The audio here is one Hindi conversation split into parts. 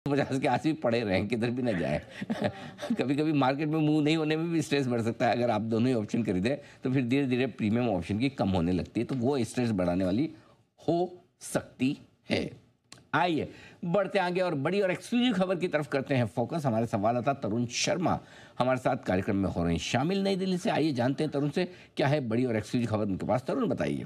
150 के आस भी पड़े रहें, किधर भी ना जाए। कभी-कभी मार्केट में मूव नहीं होने में भी स्ट्रेस बढ़ सकता है। अगर आप दोनों ही ऑप्शन खरीदें, तो फिर धीरे-धीरे प्रीमियम ऑप्शन की कम होने लगती है, तो वो स्ट्रेस बढ़ाने वाली हो सकती है। आइए बढ़ते आगे और बड़ी और एक्सक्लूसिव खबर की तरफ करते हैं फोकस। हमारे संवाददाता तरुण शर्मा हमारे साथ कार्यक्रम में हो रहे हैं शामिल नई दिल्ली से। आइए जानते हैं तरुण से क्या है बड़ी और एक्सक्लूसिव खबर उनके पास। तरुण बताइए।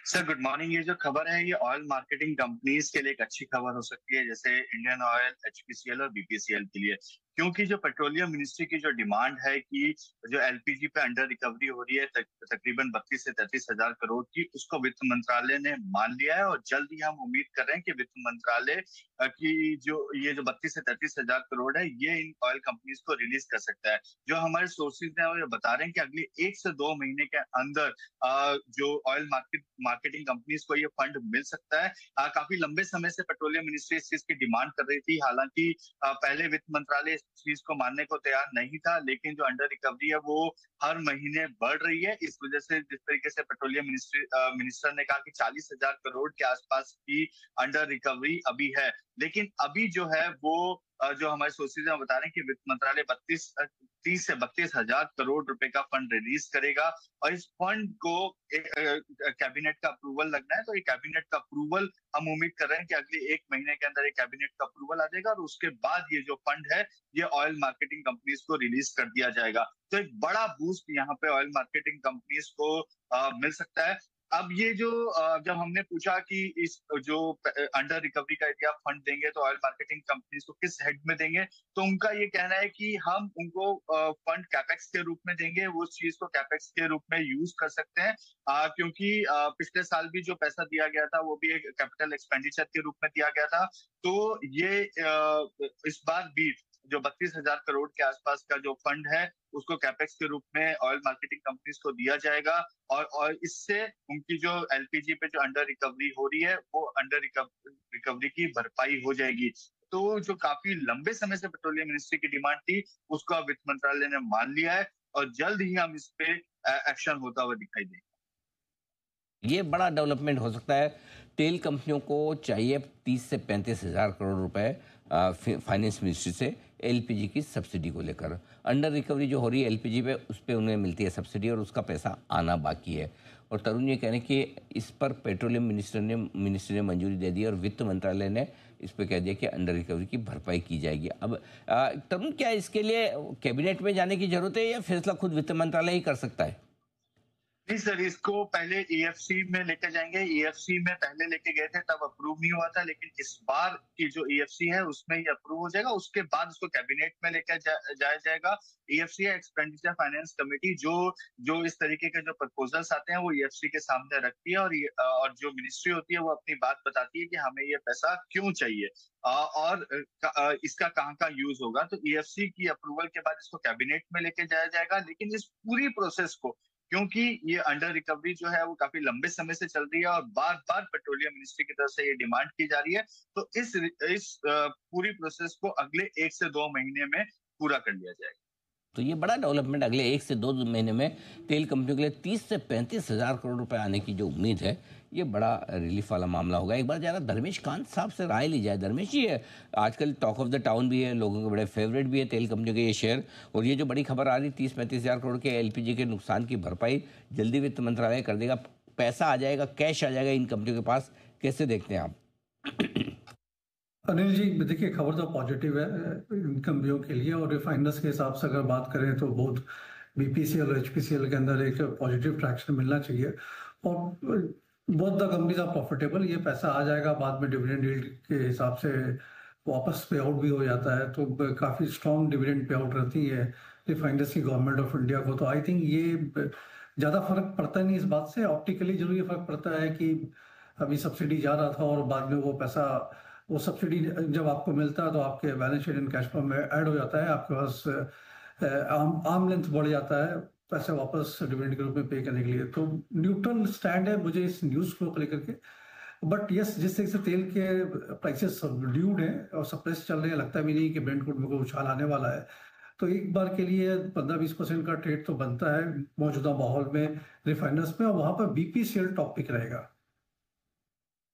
Sir good morning. ये जो खबर है ये ऑयल मार्केटिंग कंपनीज के लिए एक अच्छी खबर हो सकती है, जैसे इंडियन ऑयल, एचपीसीएल और बीपीसीएल के लिए, क्योंकि जो पेट्रोलियम मिनिस्ट्री की जो डिमांड है कि जो एलपीजी पे अंडर रिकवरी हो रही है तकरीबन 32 से 33 हजार करोड़ की, उसको वित्त मंत्रालय ने मान लिया है। और जल्द ही हम उम्मीद कर रहे हैं कि वित्त मंत्रालय की जो ये जो 32 से 33 हजार करोड़ है ये इन ऑयल कंपनीज को रिलीज कर सकता है। जो हमारे सोर्सेज हैं वो ये बता रहे हैं कि अगले 1 से 2 महीने के अंदर जो ऑयल मार्केटिंग कंपनीज को ये फंड मिल सकता है। काफी लंबे समय से पेट्रोलियम मिनिस्ट्री इस चीज की डिमांड कर रही थी। हालांकि पहले वित्त मंत्रालय इस चीज को मानने को तैयार नहीं था, लेकिन जो अंडर रिकवरी है वो हर महीने बढ़ रही है। इस वजह से जिस तरीके से पेट्रोलियम मिनिस्टर ने कहा कि 40 हजार करोड़ के आसपास की अंडर रिकवरी अभी है, लेकिन अभी जो है वो जो हमारे सोर्सेज हैं बता रहे हैं कि वित्त मंत्रालय 30 से 32 हजार करोड़ रुपए का फंड रिलीज करेगा। और इस फंड को कैबिनेट का अप्रूवल लगना है, तो ये कैबिनेट का अप्रूवल हम उम्मीद कर रहे हैं कि अगले 1 महीने के अंदर एक कैबिनेट का अप्रूवल आ जाएगा और उसके बाद ये जो फंड है ये ऑयल मार्केटिंग कंपनीज को रिलीज कर दिया जाएगा। तो एक बड़ा बूस्ट यहाँ पे ऑयल मार्केटिंग कंपनीज को मिल सकता है। अब ये जो जब हमने पूछा कि इस जो अंडर रिकवरी का यदि आप फंड देंगे तो ऑयल मार्केटिंग कंपनीज को किस हेड में देंगे, तो उनका ये कहना है कि हम उनको फंड कैपेक्स के रूप में देंगे। वो उस चीज को कैपेक्स के रूप में यूज कर सकते हैं, क्योंकि पिछले साल भी जो पैसा दिया गया था वो भी एक कैपिटल एक्सपेंडिचर के रूप में दिया गया था। तो ये इस बार भी जो 32 हजार करोड़ के आसपास का जो फंड है उसको कैपेक्स के रूप में ऑयल मार्केटिंग कंपनीज को दिया जाएगा। और इससे उनकी जो एलपीजी पे जो अंडर रिकवरी हो रही है वो अंडर रिकवरी की भरपाई हो जाएगी। तो जो काफी लंबे समय से पेट्रोलियम मिनिस्ट्री की डिमांड थी उसको अब वित्त मंत्रालय ने मान लिया है और जल्द ही हम इस पे एक्शन होता हुआ दिखाई देगा। ये बड़ा डेवलपमेंट हो सकता है। तेल कंपनियों को चाहिए 30 से 35 हज़ार करोड़ रुपए फाइनेंस मिनिस्ट्री से एलपीजी की सब्सिडी को लेकर। अंडर रिकवरी जो हो रही है एलपीजी पे, उस पे उन्हें मिलती है सब्सिडी और उसका पैसा आना बाकी है। और तरुण ये कह रहे हैं कि इस पर पेट्रोलियम मिनिस्ट्री ने मंजूरी दे दी और वित्त मंत्रालय ने इस पर कह दिया कि अंडर रिकवरी की भरपाई की जाएगी। अब तरुण, क्या इसके लिए कैबिनेट में जाने की जरूरत है या फैसला खुद वित्त मंत्रालय ही कर सकता है? नहीं सर, इसको पहले ईएफसी में लेकर जाएंगे। ईएफसी में पहले लेके गए थे तब अप्रूव नहीं हुआ था, लेकिन इस बार की जो ईएफसी है उसमें ये अप्रूव हो जाएगा। उसके बाद उसको कैबिनेट में लेकर जाया जाएगा। ईएफसी एक्सपेंडिचर फाइनेंस कमेटी जो जो इस तरीके के जो प्रपोजल्स आते हैं वो ईएफसी के सामने रखती है और जो मिनिस्ट्री होती है वो अपनी बात बताती है कि हमें ये पैसा क्यों चाहिए और इसका कहाँ का यूज होगा। तो ईएफसी की अप्रूवल के बाद इसको कैबिनेट में लेके जाया जाएगा। लेकिन इस पूरी प्रोसेस को, क्योंकि ये अंडर रिकवरी जो है वो काफी लंबे समय से चल रही है और बार बार पेट्रोलियम मिनिस्ट्री की तरफ से ये डिमांड की जा रही है, तो इस पूरी प्रोसेस को अगले 1 से 2 महीने में पूरा कर लिया जाएगा। तो ये बड़ा डेवलपमेंट, अगले 1 से 2 महीने में तेल कंपनियों के लिए 30 से 35 हज़ार करोड़ रुपए आने की जो उम्मीद है, ये बड़ा रिलीफ वाला मामला होगा। एक बार जरा धर्मेश कांत साहब से राय ली जाए। धर्मेश जी, है आजकल टॉक ऑफ द टाउन भी है, लोगों के बड़े फेवरेट भी है तेल कंपनियों के ये शेयर, और ये जो बड़ी खबर आ रही 30-35 हज़ार करोड़ के एलपीजी के नुकसान की भरपाई जल्दी वित्त मंत्रालय कर देगा, पैसा आ जाएगा, कैश आ जाएगा इन कंपनियों के पास, कैसे देखते हैं आप? अनिल जी, देखिए खबर तो पॉजिटिव है इन कंपनियों के लिए, और रिफाइनर्स के हिसाब से अगर बात करें तो बहुत बीपीसीएल और एचपीसीएल के अंदर एक पॉजिटिव ट्रैक्शन मिलना चाहिए। और both the companies are profitable. ये पैसा आ जाएगा, बाद में डिविडेंड यील्ड के हिसाब से वापस पे आउट भी हो जाता है, तो काफ़ी स्ट्रॉन्ग डिविडेंड पे आउट रहती है रिफाइनर्स की गवर्नमेंट ऑफ इंडिया को। तो आई थिंक ये ज़्यादा फर्क पड़ता नहीं इस बात से। ऑप्टिकली जरूर ये फर्क पड़ता है कि अभी सब्सिडी जा रहा था और बाद में वो पैसा, वो सब्सिडी जब आपको मिलता है तो आपके balance sheet and cash flow में ऐड हो जाता है, आपके पास आर्म लेंथ बढ़ जाता है पैसे वापस डिविडेंड के रूप में पे करने के लिए। तो न्यूट्रल स्टैंड है मुझे इस न्यूज़ फ्लो को लेकर के। बट यस, जिस तरीके से तेल के प्राइसेस सबड्यूड हैं और सप्रेस चल रहे हैं, लगता भी नहीं कि ब्रेंट क्रूड में कोई उछाल आने वाला है। तो एक बार के लिए 15-20% का ट्रेड तो बनता है मौजूदा माहौल में रिफाइनर्स में, और वहां पर बीपीसीएल टॉपिक रहेगा।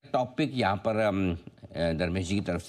टॉपिक यहाँ पर धर्मेश जी की तरफ से